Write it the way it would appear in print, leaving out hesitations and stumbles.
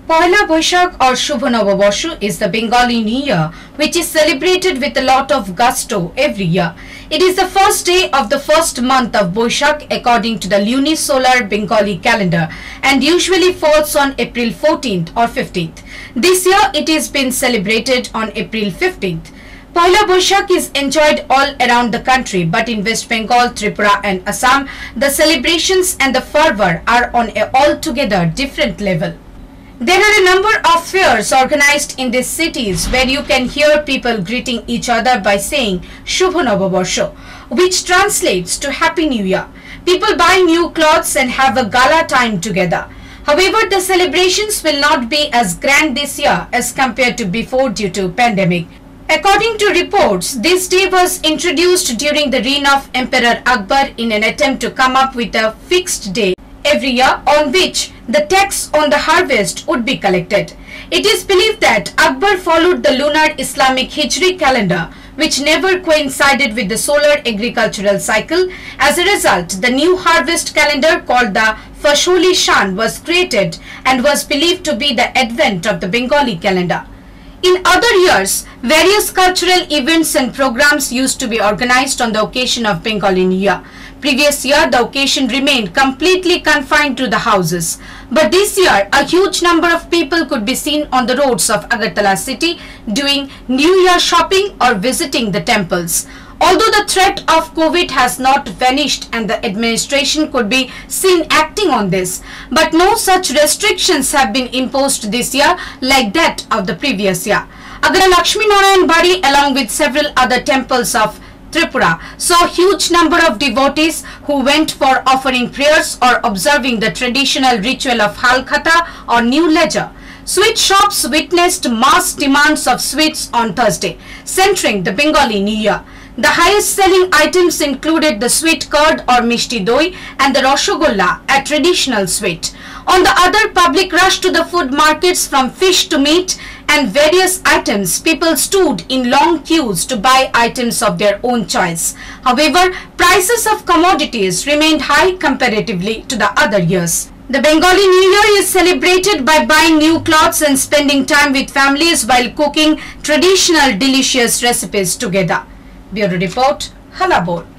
Poila Boishakh or Shubho Noboborsho is the Bengali New Year, which is celebrated with a lot of gusto every year. It is the first day of the first month of Boishakh according to the lunisolar Bengali calendar and usually falls on April 14th or 15th. This year it is been celebrated on April 15th. Poila Boishakh is enjoyed all around the country, but in West Bengal, Tripura and Assam, the celebrations and the fervor are on a altogether different level. There are a number of fairs organized in these cities where you can hear people greeting each other by saying Shubho Noboborsho, which translates to Happy New Year. People buy new clothes and have a gala time together. However, the celebrations will not be as grand this year as compared to before due to pandemic. According to reports, this day was introduced during the reign of Emperor Akbar in an attempt to come up with a fixed day every year on which the tax on the harvest would be collected. It is believed that Akbar followed the lunar Islamic Hijri calendar, which never coincided with the solar agricultural cycle. As a result, the new harvest calendar called the Fasholi Shan was created and was believed to be the advent of the Bengali calendar. In other years, various cultural events and programs used to be organized on the occasion of Bengali New Year. Previous year, the occasion remained completely confined to the houses. But this year, a huge number of people could be seen on the roads of Agartala city doing New Year shopping or visiting the temples. Although the threat of COVID has not vanished and the administration could be seen acting on this, but no such restrictions have been imposed this year like that of the previous year. Agartala Lakshmi Narayan Bari along with several other temples of Tripura saw a huge number of devotees who went for offering prayers or observing the traditional ritual of Halkhata or New Ledger. Sweet shops witnessed mass demands of sweets on Thursday, centering the Bengali New Year. The highest selling items included the sweet curd or mishti doi and the rasgulla, a traditional sweet. On the other, public rushed to the food markets from fish to meat and various items. People stood in long queues to buy items of their own choice. However, prices of commodities remained high comparatively to the other years. The Bengali New Year is celebrated by buying new clothes and spending time with families while cooking traditional delicious recipes together. Bureau Report, Halabor.